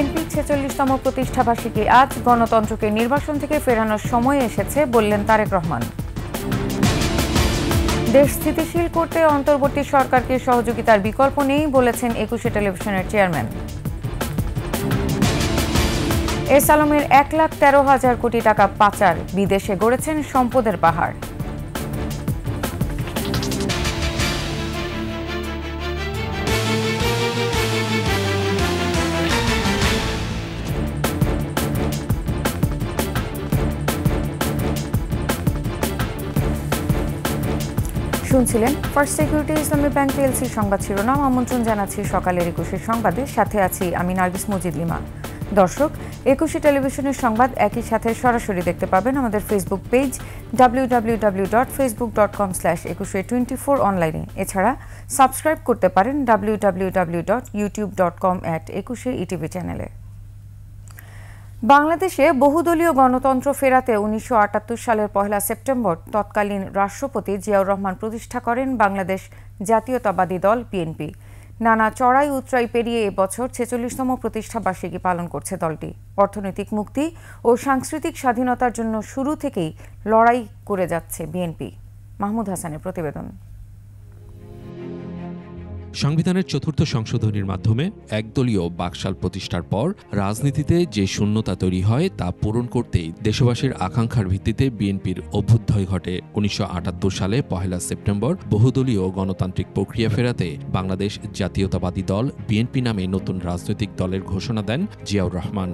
বিএনপির ৪৬তম প্রতিষ্ঠাবার্ষিকী আজ, গণতন্ত্রকে নির্বাচন থেকে ফেরানোর সময় এসেছে বললেন তারেক রহমান। দেশ স্থিতিশীল করতে অন্তর্বর্তী সরকারকে সহযোগিতার বিকল্প নেই বলেছেন ২১শে টেলিভিশনের চেয়ারম্যান। এস আলমের ১,১৩,০০০ কোটি টাকা পাচার, বিদেশে গড়েছেন সম্পদের পাহাড়। শুনছিলেন ফার্স্ট সিকিউরিটি ইসলামী ব্যাংক পিএলসির সংবাদ শিরোনাম। আমন্ত্রণ জানাচ্ছি সকালের ২১ সংবাদে, সাথে আছি আমি নার্গিস মজিদ লিমা। দর্শক, ২১ টেলিভিশনের সংবাদ একই সাথে সরাসরি দেখতে পাবেন আমাদের ফেসবুক পেজ www.facebook.com/2124 অনলাইনে। এছাড়া সাবস্ক্রাইব করতে পারেন www.youtube.com/21eTV চ্যানেলে। বাংলাদেশে বহুদলীয় গণতন্ত্র ফেরাতে ১৯৭৮ সালের ১ সেপ্টেম্বর তৎকালীন রাষ্ট্রপতি জিয়াউর রহমান প্রতিষ্ঠা করেন বাংলাদেশ জাতীয়তাবাদী দল বিএনপি। নানা চড়াই উতরাই পেরিয়ে এবছর ৪৬তম প্রতিষ্ঠাবার্ষিকী পালন করছে দলটি। অর্থনৈতিক মুক্তি ও সাংস্কৃতিক স্বাধীনতার জন্য শুরু থেকেই লড়াই করে যাচ্ছে বিএনপি। মাহমুদ হাসানের প্রতিবেদন। সংবিধানের ৪র্থ সংশোধনীর মাধ্যমে একদলীয় বাকশাল প্রতিষ্ঠার পর রাজনীতিতে যে শূন্যতা তৈরি হয় তা পূরণ করতেই দেশবাসীর আকাঙ্ক্ষার ভিত্তিতে বিএনপির অভ্যুদয় ঘটে। ১৯৭৮ সালে ১ সেপ্টেম্বর বহুদলীয় গণতান্ত্রিক প্রক্রিয়া ফেরাতে বাংলাদেশ জাতীয়তাবাদী দল বিএনপি নামে নতুন রাজনৈতিক দলের ঘোষণা দেন জিয়াউর রহমান।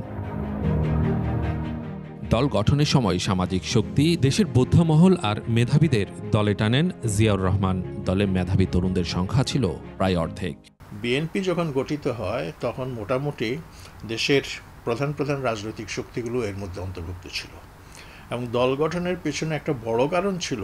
দল গঠনের সময় সামাজিক শক্তি, দেশের বৌদ্ধ মহল আর মেধাবীদের দলে টানেন জিয়াউর রহমান। দলে মেধাবী তরুণদের সংখ্যা ছিল প্রায় অর্ধেক। বিএনপি যখন গঠিত হয় তখন মোটামুটি দেশের প্রধান প্রধান রাজনৈতিক শক্তিগুলো এর মধ্যে অন্তর্ভুক্ত ছিল, এবং দল গঠনের পেছনে একটা বড় কারণ ছিল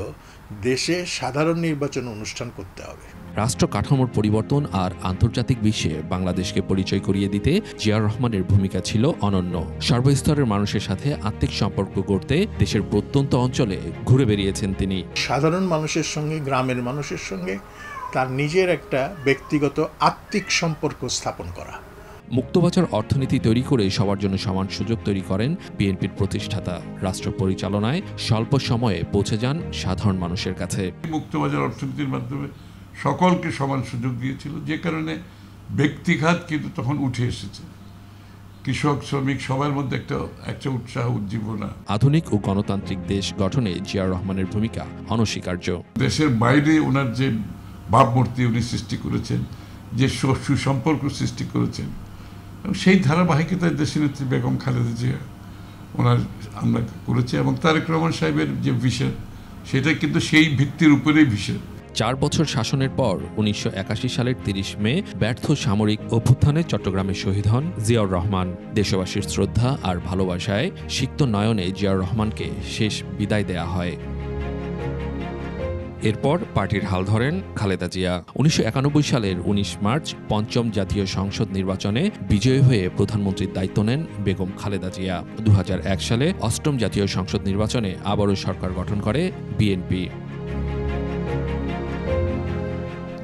দেশে সাধারণ নির্বাচন অনুষ্ঠান করতে হবে। রাষ্ট্র কাঠামোর পরিবর্তন আর আন্তর্জাতিক বিশ্বে বাংলাদেশকে পরিচয় করিয়ে দিতে জিয়াউর রহমানের ভূমিকা ছিল অনন্য। সর্বস্তরের মানুষের সাথে আত্মিক সম্পর্ক গড়তে দেশের প্রত্যন্ত অঞ্চলে ঘুরে বেরিয়েছেন তিনি। সাধারণ মানুষের সঙ্গে, গ্রামের মানুষের সঙ্গে তার নিজের একটা ব্যক্তিগত আত্মিক সম্পর্ক স্থাপন করা। মুক্তবাজার অর্থনীতি তৈরি করে সবার জন্য সমান সুযোগ তৈরি করেন বিএনপির প্রতিষ্ঠাতা। রাষ্ট্র পরিচালনায় স্বল্প সময়ে পৌঁছে যান সাধারণ মানুষের কাছে। মুক্তবাজার অর্থনীতির মাধ্যমে সকলকে সমান সুযোগ দিয়েছিল, যে কারণে ব্যক্তিঘাত কিন্তু তখন উঠে এসেছে। কৃষক, শ্রমিক সবার মধ্যে একটা উৎসাহ, উজ্জীবনা। আধুনিক ও গণতান্ত্রিক দেশ গঠনে জিয়াউর রহমানের ভূমিকা অনস্বীকার্য। দেশের বাইরে ওনার যে ভাবমূর্তি উনি সৃষ্টি করেছেন, যে সুসম্পর্ক সৃষ্টি করেছেন, সেই ধারাবাহিকতায় দেশনেত্রী বেগম খালেদা জিয়া ওনার আমরা করেছি, এবং তারেক রহমান সাহেবের যে ভিশন সেটা কিন্তু সেই ভিত্তির উপরেই ভিশন। ৪ বছর শাসনের পর ১৯৮১ সালের ৩০ মে ব্যর্থ সামরিক অভ্যুত্থানে চট্টগ্রামে শহীদ হন জিয়াউর রহমান। দেশবাসীর শ্রদ্ধা আর ভালোবাসায় সিক্ত নয়নে জিয়াউর রহমানকে শেষ বিদায় দেয়া হয়। এরপর পার্টির হাল ধরেন খালেদা জিয়া। ১৯৯১ সালের ১৯ মার্চ পঞ্চম জাতীয় সংসদ নির্বাচনে বিজয়ী হয়ে প্রধানমন্ত্রীর দায়িত্ব নেন বেগম খালেদা জিয়া। ২০০১ সালে অষ্টম জাতীয় সংসদ নির্বাচনে আবারও সরকার গঠন করে বিএনপি।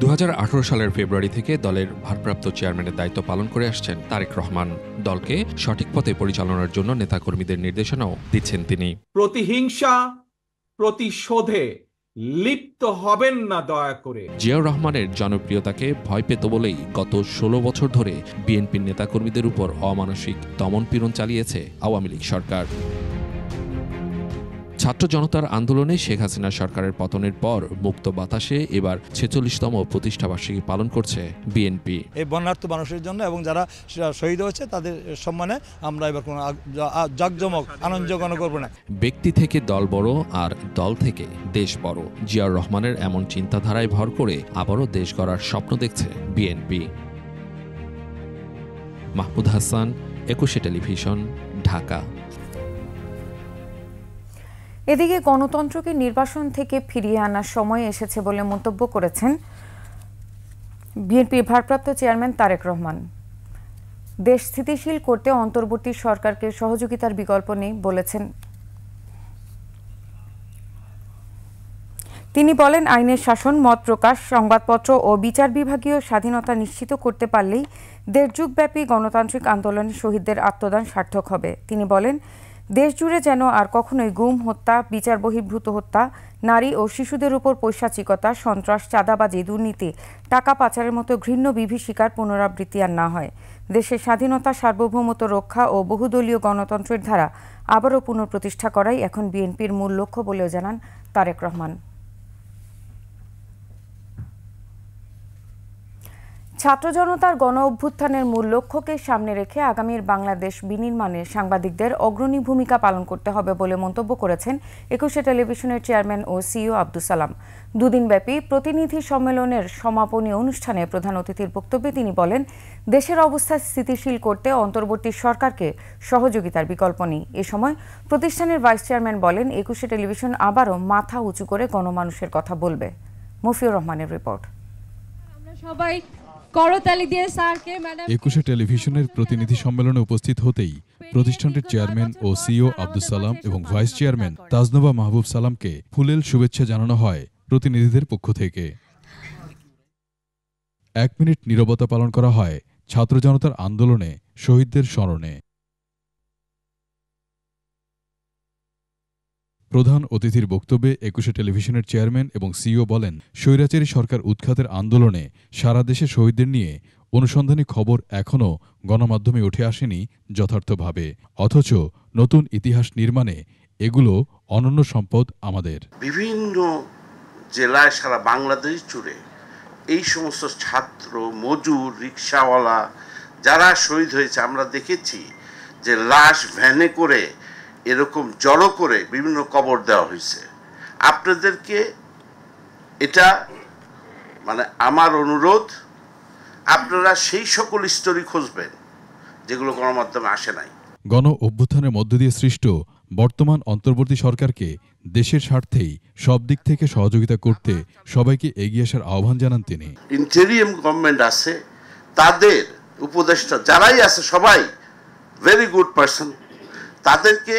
২০১৮ সালের ফেব্রুয়ারি থেকে দলের ভারপ্রাপ্ত চেয়ারম্যানের দায়িত্ব পালন করে আসছেন তারেক রহমান। দলকে সঠিক পথে পরিচালনার জন্য নেতাকর্মীদের নির্দেশনাও দিচ্ছেন তিনি। প্রতিহিংসা, প্রতিশোধে লিপ্ত হবেন না দয়া করে। জিয়াউর রহমানের জনপ্রিয়তাকে ভয় পেত বলেই গত ১৬ বছর ধরে বিএনপির নেতাকর্মীদের উপর অমানসিক দমন-পীড়ন চালিয়েছে আওয়ামী লীগ সরকার। ছাত্র জনতার আন্দোলনে শেখ হাসিনা সরকারের পতনের পর মুক্ত বাতাসে এবার ৪৬তম প্রতিষ্ঠাবার্ষিকী পালন করছে বিএনপি। এই বন্যার্থ মানুষের জন্য এবং যারা শহীদ হয়েছে তাদের সম্মানে আমরা এবার কোনো জাঁকজমক আনন্দজনক করব না। ব্যক্তি থেকে দল বড় আর দল থেকে দেশ বড়। জিয়াউর রহমানের এমন চিন্তাধারায় ভর করে আবারও দেশ গড়ার স্বপ্ন দেখছে বিএনপি। মাহমুদ হাসান, ২১শে টেলিভিশন, ঢাকা। এদিকে গণতন্ত্রকে নির্বাচন থেকে ফিরিয়ে আনার সময় এসেছে বলে মন্তব্য করেছেন বিএনপির ভারপ্রাপ্ত চেয়ারম্যান তারেক রহমান। দেশ স্থিতিশীল করতে অন্তর্বর্তী সরকারকে সহযোগিতার বিকল্প নেই বলেছেন তিনি। বলেন, আইনের শাসন, মত প্রকাশ, সংবাদপত্র ও বিচার বিভাগীয় স্বাধীনতা নিশ্চিত করতে পারলেই দেড়যুগব্যাপী গণতান্ত্রিক আন্দোলনে শহীদদের আত্মদান সার্থক হবে। তিনি বলেন, দেশ জুড়ে যেন আর কখনোই গুম, হত্যা, বিচার বহির্ভূত হত্যা, নারী ও শিশুদের উপর পৈশাচিকতা, সন্ত্রাস, চাঁদাবাজি, দুর্নীতি, টাকা পাচারের মতো ঘৃণ্য বিভীষিকার পুনরাবৃত্তি আর না হয়। দেশের স্বাধীনতা, সার্বভৌমত্ব রক্ষা ও বহুদলীয় গণতন্ত্রের ধারা আবারও পুনঃপ্রতিষ্ঠা করাই এখন বিএনপির মূল লক্ষ্য বলেও জানান তারেক রহমান। ছাত্র জনতার গণ অভ্যুত্থানের মূল লক্ষ্যকে সামনে রেখে আগামীর বাংলাদেশ বিনির্মাণে সাংবাদিকদের অগ্রণী ভূমিকা পালন করতে হবে বলে মন্তব্য করেছেন ২১শে টেলিভিশনের চেয়ারম্যান ও সিইও আব্দুস সালাম। দুদিনব্যাপী প্রতিনিধি সম্মেলনের সমাপনী অনুষ্ঠানে প্রধান অতিথির বক্তব্যে তিনি বলেন, দেশের অবস্থা স্থিতিশীল করতে অন্তর্বর্তী সরকারকে সহযোগিতার বিকল্প নেই। এ সময় প্রতিষ্ঠানের ভাইস চেয়ারম্যান বলেন, ২১শে টেলিভিশন আবারও মাথা উঁচু করে গণমানুষের কথা বলবে। মফিউর রহমানের রিপোর্ট। সবাই করতালি দিয়ে স্যারকে, ম্যাডাম। ২১শে টেলিভিশনের প্রতিনিধি সম্মেলনে উপস্থিত হতেই প্রতিষ্ঠানটির চেয়ারম্যান ও সিইও আব্দুস সালাম এবং ভাইস চেয়ারম্যান তাজনবা মাহবুব সালামকে ফুলেল শুভেচ্ছা জানানো হয় প্রতিনিধিদের পক্ষ থেকে। ১ মিনিট নীরবতা পালন করা হয় ছাত্র জনতার আন্দোলনে শহীদদের স্মরণে। প্রধান অতিথির বক্তব্যে ২১শে টেলিভিশনের চেয়ারম্যান এবং সিইও বলেন, স্বৈরাচারী সরকার উৎখাতের আন্দোলনে সারা দেশে শহীদদের নিয়ে অনুসন্ধানী খবর এখনও গণমাধ্যমে উঠে আসেনি যথার্থভাবে, অথচ নতুন ইতিহাস নির্মাণে এগুলো অনন্য সম্পদ আমাদের। বিভিন্ন জেলায় সারা বাংলাদেশ জুড়ে এই সমস্ত ছাত্র, মজুর, রিক্সাওয়ালা যারা শহীদ হয়েছে, আমরা দেখেছি যে লাশ ভ্যানে করে এরকম জড়ো করে বিভিন্ন কবর দেওয়া হয়েছে। আপনাদেরকে এটা আমার অনুরোধ, আপনারা সেই সকল স্টোরি খুঁজবেন যেগুলো গণমাধ্যমে আসে নাই। গণ অভ্যুত্থানের মধ্য দিয়ে সৃষ্ট বর্তমান অন্তর্বর্তী সরকারকে দেশের স্বার্থেই সব দিক থেকে সহযোগিতা করতে সবাইকে এগিয়ে আসার আহ্বান জানান তিনি। ইন্টেরিয়াম গভর্নমেন্ট আছে, তাদের উপদেষ্টা যারাই আছে সবাই ভেরি গুড পারসন, তাদেরকে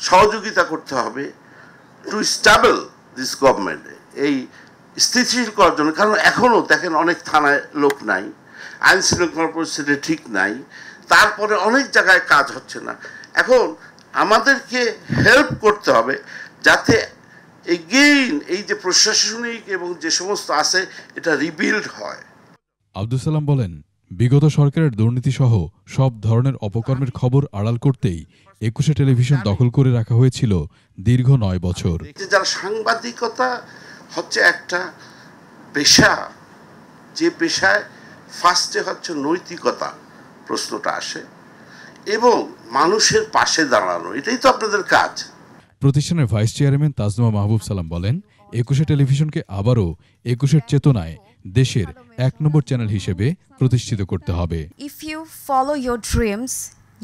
সহযোগিতা করতে হবে টু স্টেবল দিস গভর্নমেন্ট, এই স্থিতিশীল করার জন্য। কারণ এখনও দেখেন অনেক থানায় লোক নাই, আইন শৃঙ্খলা পরিস্থিতি ঠিক নাই, তারপরে অনেক জায়গায় কাজ হচ্ছে না। এখন আমাদেরকে হেল্প করতে হবে যাতে এগেইন এই যে প্রশাসনিক এবং যে সমস্ত আছে এটা রিবিল্ড হয়। আব্দুস সালাম বলেন, বিগত সরকারের দুর্নীতিসহ সব ধরনের অপকর্মের খবর আড়াল করতেই ২১শে টেলিভিশন দখল করে রাখা হয়েছিল দীর্ঘ ৯ বছর। যারা সাংবাদিকতা হচ্ছে একটা পেশা, যে পেশায় ফার্স্টে হচ্ছে নৈতিকতা প্রশ্নটা আসে এবং মানুষের পাশে দাঁড়ানো, এটাই তো আপনাদের কাজ। প্রতিষ্ঠানের ভাইস চেয়ারম্যান তাজনবা মাহবুব সালাম বলেন, ২১শে টেলিভিশনকে আবারও ২১এর চেতনায় দেশের ১ নম্বর চ্যানেল হিসেবে প্রতিষ্ঠিত করতে হবে। If you follow your dreams,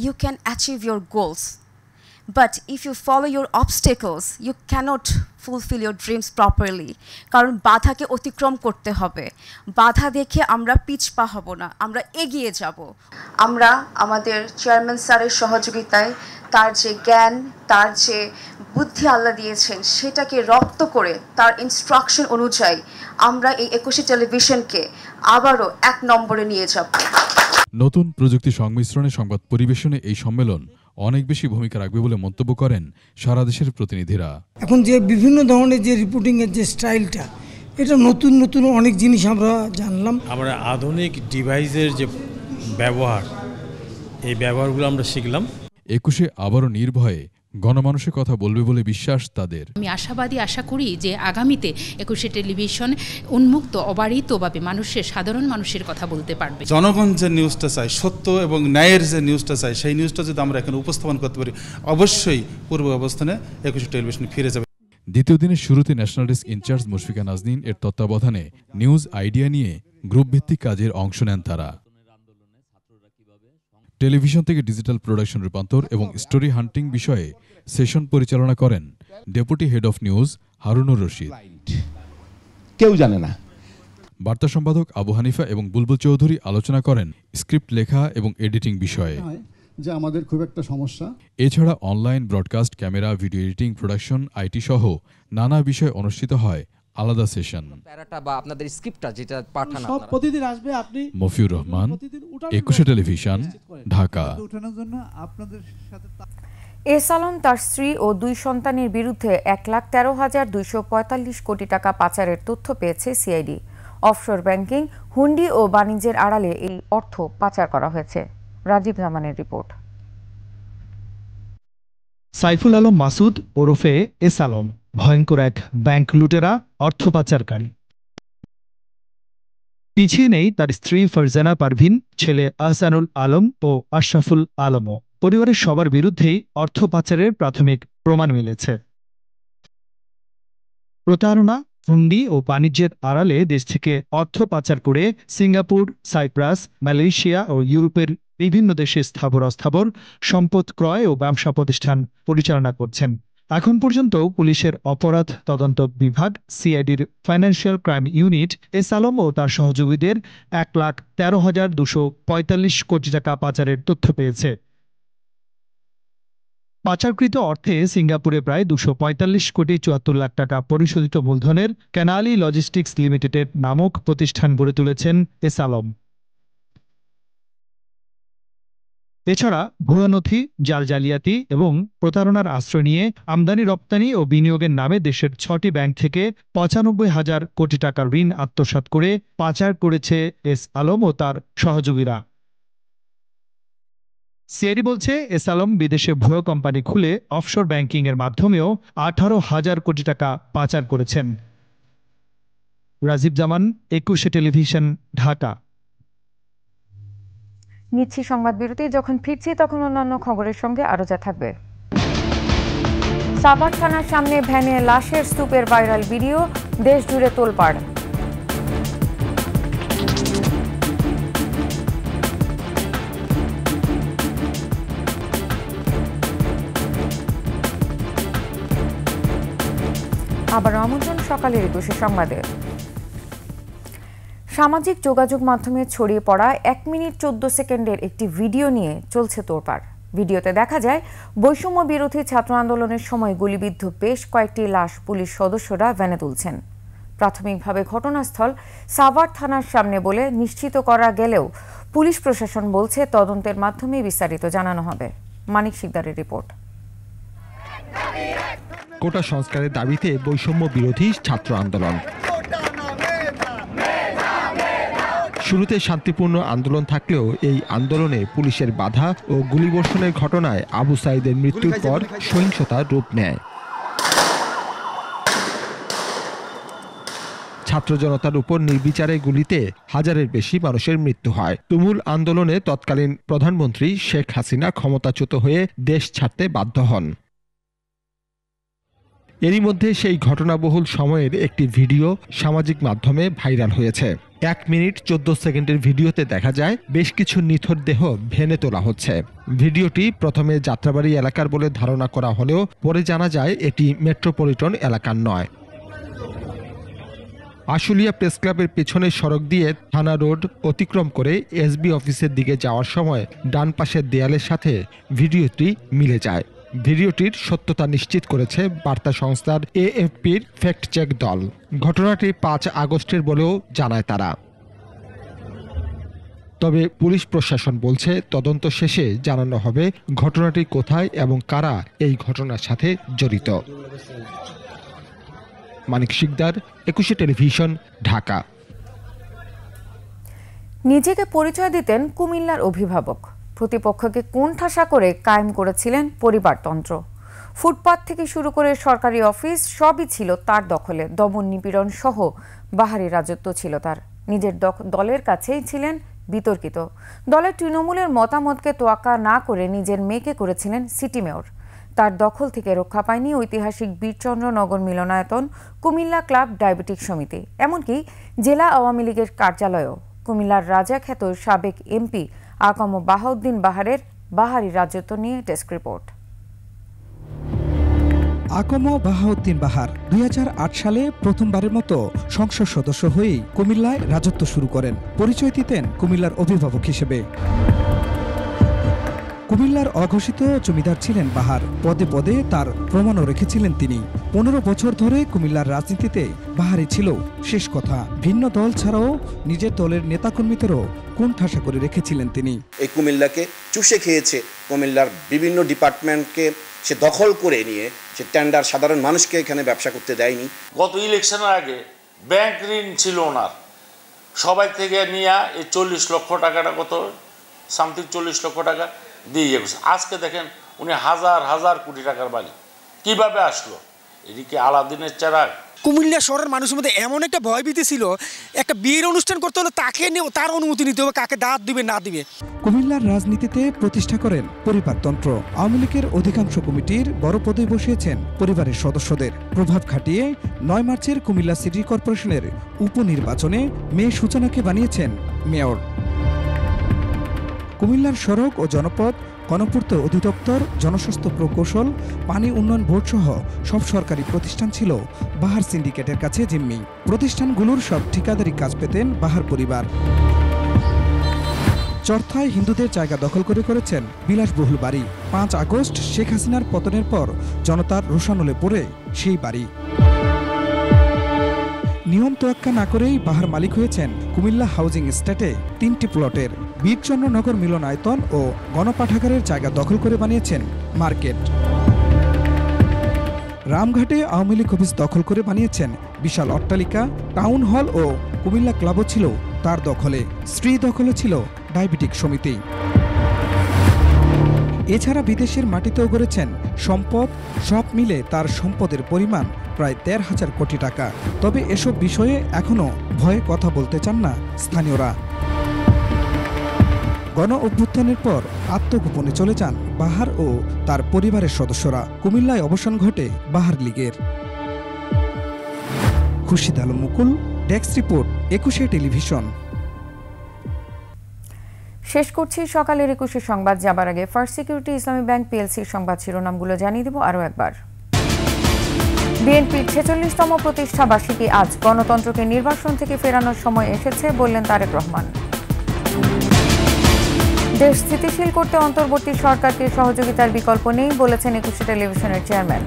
you can achieve your goals. But if you follow your obstacles, you cannot fulfill your dreams properly. কারণ বাধাকে অতিক্রম করতে হবে। বাধা দেখে আমরা পিছপা হব না, আমরা এগিয়ে যাব। আমরা আমাদের চেয়ারম্যান স্যারের সহযোগিতায় তার যে জ্ঞান, তার যে বুদ্ধি আল্লাহ দিয়েছেন, সেটাকে রপ্ত করে তার ইনস্ট্রাকশন অনুযায়ী আমরা এই ২১শে টেলিভিশনকে আবারও ১ নম্বরে নিয়ে যাব। নতুন প্রযুক্তি সংমিশ্রণে সংবাদ পরিবেশনে এই সম্মেলন অনেক বেশি ভূমিকা রাখবে বলে মন্তব্য করেন সারা দেশের প্রতিনিধিরা। এখন যে বিভিন্ন ধরনের যে রিপোর্টিংয়ের যে স্টাইলটা, এটা নতুন নতুন অনেক জিনিস আমরা জানলাম। আমরা আধুনিক ডিভাইসের যে ব্যবহার, এই ব্যবহারগুলো আমরা শিখলাম। ২১শে আবারও নির্ভয়ে গণমানুষের কথা বলবে বলে বিশ্বাস তাদের। আমি আশাবাদী, আশা করি যে আগামীতে ২১শে টেলিভিশন উন্মুক্ত, অবারিতভাবে সাধারণ মানুষের কথা বলতে পারবে। জনগণ যে নিউজটা চাই, সত্য এবং ন্যায়ের যে নিউজটা চাই, সেই নিউজটা যদি আমরা এখানে উপস্থাপন করতে পারি, অবশ্যই পূর্ব অবস্থানে ২১শে টেলিভিশন ফিরে যাবে। দ্বিতীয় দিনের শুরুতে national desk in charge Mushfika Nazneen এর তত্ত্বাবধানে নিউজ আইডিয়া নিয়ে গ্রুপ ভিত্তিক কাজের অংশ নেন তারা। টেলিভিশন থেকে ডিজিটাল প্রোডাকশন রূপান্তর এবং স্টোরি হান্টিং বিষয়ে সেশন পরিচালনা করেন deputy head of news Harunur Rashid. কেউ জানে না। বার্তা সম্পাদক আবু হানিফা এবং বুলবুল চৌধুরী আলোচনা করেন স্ক্রিপ্ট লেখা এবং এডিটিং বিষয়ে, যে আমাদের খুব একটা সমস্যা। এছাড়া online broadcast, camera, video editing, production, IT সহ নানা বিষয়ে অনুষ্ঠিত হয় আলাদা সেশন। প্যারাটা বা আপনাদের স্ক্রিপ্টটা যেটা পাঠান সব প্রতিদিন আসবে, আপনি মফিউর রহমান, একুশে টেলিভিশন, ঢাকা। এস আলম তার স্ত্রী ও 2 সন্তানের বিরুদ্ধে 1,13,245 কোটি টাকা পাচারের তথ্য পেয়েছে সিআইডি। অফশোর ব্যাংকিং, হুন্ডি ও বাণিজ্যের আড়ালে এই অর্থ পাচার করা হয়েছে। রাজীব জামানের রিপোর্ট। সাইফুল আলম মাসুদ ওরফে এস আলম ভয়ঙ্কর এক ব্যাংক লুটেরা, অর্থ পাচারকারী। পিছিয়ে নেই তার স্ত্রী ফারজানা পারভিন, ছেলে আহসানুল আলম ও আশরাফুল আলমও। পরিবারের সবার বিরুদ্ধেই অর্থ পাচারের প্রাথমিক প্রমাণ মিলেছে। প্রতারণা, হুন্ডি ও বাণিজ্যের আড়ালে দেশ থেকে অর্থ পাচার করে সিঙ্গাপুর, সাইপ্রাস, মালয়েশিয়া ও ইউরোপের বিভিন্ন দেশে স্থাবর অস্থাবর সম্পদ ক্রয় ও ব্যবসা প্রতিষ্ঠান পরিচালনা করছেন। এখন পর্যন্ত পুলিশের অপরাধ তদন্ত বিভাগ সিআইডির financial crime unit S Alam ও তার সহযোগীদের 1,13,245 কোটি টাকা পাচারের তথ্য পেয়েছে। পাচারকৃত অর্থে সিঙ্গাপুরে প্রায় 245 কোটি 74 লাখ টাকা পরিশোধিত মূলধনের ক্যানালি লজিস্টিক্স লিমিটেড নামক প্রতিষ্ঠান গড়ে তুলেছেন এস আলম। এছাড়া ভুয়া নথি, জাল জালিয়াতি এবং প্রতারণার আশ্রয় নিয়ে আমদানি রপ্তানি ও বিনিয়োগের নামে দেশের 6টি ব্যাংক থেকে 95,000 কোটি টাকার ঋণ আত্মসাৎ করে পাচার করেছে এস আলম ও তার সহযোগীরা। সিআইডি বলছে এস আলম বিদেশে ভুয়া কোম্পানি খুলে অফশোর ব্যাংকিং এর মাধ্যমেও 18,000 কোটি টাকা পাচার করেছেন। রাজীব জামান, একুশে টেলিভিশন, ঢাকা। নিচ্ছি সংবাদ বিরতি। যখন ফিরছি তখন অন্যান্য খবরের সঙ্গে আরো যা থাকবে। সাভার থানার সামনে ভ্যানে লাশের স্তূপের ভাইরাল ভিডিও, দেশ জুড়ে তোলপাড়। আবার আমন্ত্রণ সকালের 21 সংবাদে। সামাজিক যোগাযোগ মাধ্যমে ছড়িয়ে পড়া 1 মিনিট 14 সেকেন্ডের একটি ভিডিও নিয়ে চলছে তোড়পাড়। ভিডিওতে দেখা যায় বৈষম্য বিরোধী ছাত্র আন্দোলনের সময় গুলিবিদ্ধ বেশ কয়েকটি লাশ পুলিশ সদস্যরা ভ্যানে তুলছেন। প্রাথমিকভাবে ঘটনাস্থল সাভার থানার সামনে বলে নিশ্চিত করা গেলেও পুলিশ প্রশাসন বলছে তদন্তের মাধ্যমে বিস্তারিত জানানো হবে। মানিক শিকদারের রিপোর্ট। কোটা সংস্কারের দাবিতে বৈষম্য বিরোধী ছাত্র আন্দোলন। শুরুতে শান্তিপূর্ণ আন্দোলন থাকলেও এই আন্দোলনে পুলিশের বাধা ও গুলিবর্ষণের ঘটনায় আবু সাঈদের মৃত্যুর পর সহিংসতার রূপ নেয়। ছাত্র জনতার উপর নির্বিচারে গুলিতে হাজারের বেশি মানুষের মৃত্যু হয়। তুমুল আন্দোলনে তৎকালীন প্রধানমন্ত্রী শেখ হাসিনা ক্ষমতাচ্যুত হয়ে দেশ ছাড়তে বাধ্য হন। এরই মধ্যে সেই ঘটনাবহুল সময়ের একটি ভিডিও সামাজিক মাধ্যমে ভাইরাল হয়েছে। 1 মিনিট 14 সেকেন্ডের ভিডিওতে দেখা যায় বেশ কিছু নিথর দেহ ভেনে তোলা হচ্ছে। ভিডিওটি প্রথমে যাত্রাবাড়ি এলাকার বলে ধারণা করা হলেও পরে জানা যায় এটি মেট্রোপলিটন এলাকার নয়। আশুলিয়া প্রেস ক্লাবের পেছনের সড়ক দিয়ে থানা রোড অতিক্রম করে এসবি অফিসের দিকে যাওয়ার সময় ডান পাশের দেয়ালের সাথে ভিডিওটি মিলে যায়। ভিডিওটির সত্যতা নিশ্চিত করেছে বার্তা সংস্থার এএফপির ফ্যাক্ট চেক দল। ঘটনাটি 5 আগস্টের বলেও জানায় তারা। তবে পুলিশ প্রশাসন বলছে তদন্ত শেষে জানানো হবে ঘটনাটি কোথায় এবং কারা এই ঘটনার সাথে জড়িত। মানিক শিকদার, একুশে টেলিভিশন, ঢাকা। নিজেকে পরিচয় দিতেন কুমিল্লার অভিভাবক। প্রতিপক্ষকে কোণঠাসা করে কায়েম করেছিলেন পরিবারতন্ত্র। ফুটপাত থেকে শুরু করে সরকারি অফিস সবই ছিল তার দখলে। দমন নিপীড়ন সহ বাহারি রাজত্ব ছিল তার। নিজের দলের কাছেই ছিলেন বিতর্কিত। দলের তৃণমূলের মতামতকে তোয়াক্কা না করে নিজের মেয়েকে করেছিলেন সিটি মেয়র। তার দখল থেকে রক্ষা পায়নি ঐতিহাসিক বীরচন্দ্র নগর মিলনায়তন, কুমিল্লা ক্লাব ডায়াবেটিক সমিতি, এমনকি জেলা আওয়ামী লীগের কার্যালয়ও। কুমিল্লার রাজাখ্যাত সাবেক এমপি আকম বাহাউদ্দিন বাহারের বাহারি রাজত্ব নিয়ে ডেস্ক রিপোর্ট। আকম বাহাউদ্দিন বাহার 2008 সালে প্রথমবারের মতো সংসদ সদস্য হয়েই কুমিল্লায় রাজত্ব শুরু করেন। পরিচয় দিতেন কুমিল্লার অভিভাবক হিসেবে। কুমিল্লার অঘোষিত জমিদার ছিলেন বাহার, পদে পদে তার প্রমাণও রেখেছিলেন তিনি। 15 বছর ধরে কুমিল্লার রাজনীতিতে বাহারই ছিল শেষ কথা। ভিন্ন দল ছাড়াও নিজের দলের নেতাকর্মীদেরও কোণঠাসা করে রেখেছিলেন তিনি। এই কুমিল্লাকে চুষে খেয়েছে, কুমিল্লার বিভিন্ন ডিপার্টমেন্টকে সে দখল করে নিয়ে সে টেন্ডার সাধারণ মানুষকে এখানে ব্যবসা করতে দেয়নি। গত ইলেকশনের আগে ব্যাংক ঋণ ছিল ওনার, সবাই থেকে নিয়ে এই 40 লক্ষ টাকাটা কত সামথিং 40 লক্ষ টাকা দিয়ে গেছে। আজকে দেখেন উনি হাজার হাজার কোটি টাকার মালিক। কিভাবে আসলো? এদিকে আলাদিনের চেরাগ। কুমিল্লা শহরের মানুষের মধ্যে এমন একটা ভয়ভীতি ছিল, একটা বিয়ের অনুষ্ঠান করতে হলে তাকে নিয়ে তার অনুমতি নিতে হবে, কাকে দাঁত দিবে না দিবে। কুমিল্লার রাজনীতিতে প্রতিষ্ঠা করেন পরিবারতন্ত্র। আওয়ামী লীগের অধিকাংশ কমিটির বড় পদে বসিয়েছেন পরিবারের সদস্যদের। প্রভাব খাটিয়ে 9 মার্চের কুমিল্লা সিটি কর্পোরেশনের উপনির্বাচনে মেয়ে সূচনাকে বানিয়েছেন মেয়র। কুমিল্লার সড়ক ও জনপথ, গণপূর্ত অধিদপ্তর, জনস্বাস্থ্য প্রকৌশল, পানি উন্নয়ন বোর্ড সহ সব সরকারি প্রতিষ্ঠান ছিল বাহার সিন্ডিকেটের কাছে জিম্মি। প্রতিষ্ঠানগুলোর সব ঠিকাদারি কাজ পেতেন বাহার পরিবার। চরথায় হিন্দুদের জায়গা দখল করে করেছেন বিলাসবহুল বাড়ি। 5 আগস্ট শেখ হাসিনার পতনের পর জনতার রোষানলে পড়ে সেই বাড়ি। নিয়ম তোয়াক্কা না করেই বাহার মালিক হয়েছেন কুমিল্লা হাউজিং এস্টেটে 3টি প্লটের। বীরচন্দ্রনগর মিলনায়তন ও গণপাঠাগারের জায়গা দখল করে বানিয়েছেন মার্কেট। রামঘাটে আওয়ামী লীগ অফিস দখল করে বানিয়েছেন বিশাল অট্টালিকা। টাউন হল ও কুমিল্লা ক্লাবও ছিল তার দখলে। স্ত্রী দখলে ছিল ডায়াবেটিক সমিতি। এছাড়া বিদেশের মাটিতেও গড়েছেন সম্পদ। সব মিলে তার সম্পদের পরিমাণ প্রায় ১৩,০০০ কোটি টাকা। তবে এসব বিষয়ে এখনো ভয়ে কথা বলতে চান না স্থানীয়রা। গণ অভ্যুত্থানের পর আত্মগোপনে চলে যান বাহার ও তার পরিবারের সদস্যরা। কুমিল্লায় অবসান ঘটে বাহার লীগের। খুরশিদ আলম মুকুল, ডেস্ক রিপোর্ট, 21 টেলিভিশন। শেষ করছি সকালের 21 সংবাদ। যাবার আগে ফার্স্ট সিকিউরিটি ইসলামী ব্যাংক পিএলসির সংবাদ শিরোনামগুলো জানিয়ে দেব আরও একবার। বিএনপির 46তম প্রতিষ্ঠা বার্ষিকী আজ। গণতন্ত্রকে নির্বাসন থেকে ফেরানোর সময় এসেছে বললেন তারেক রহমান। দেশ স্থিতিশীল করতে অন্তর্বর্তী সরকারকে সহযোগিতার বিকল্প নেই বলেছেন 21 টেলিভিশনের চেয়ারম্যান।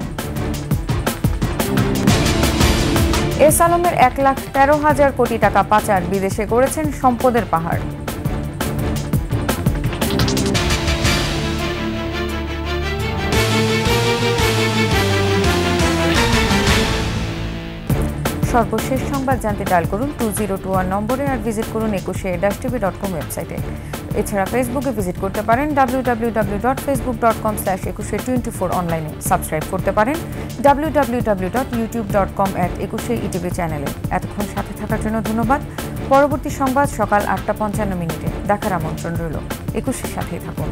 এস আলমের 1,13,000 কোটি টাকা পাচার, বিদেশে গড়েছেন সম্পদের পাহাড়। সর্বশেষ সংবাদ জানতে ডায়াল করুন 2021 নম্বরে আর ভিজিট করুন 21-tv.com ওয়েবসাইটে। এছাড়া ফেসবুকে ভিজিট করতে পারেন www.facebook.com/2124 অনলাইনে। সাবস্ক্রাইব করতে পারেন www.youtube.com/21etv চ্যানেলে। এতক্ষণ সাথে থাকার জন্য ধন্যবাদ। পরবর্তী সংবাদ সকাল 8:55 দেখার আমন্ত্রণ রইল। 21-এর সাথেই থাকুন।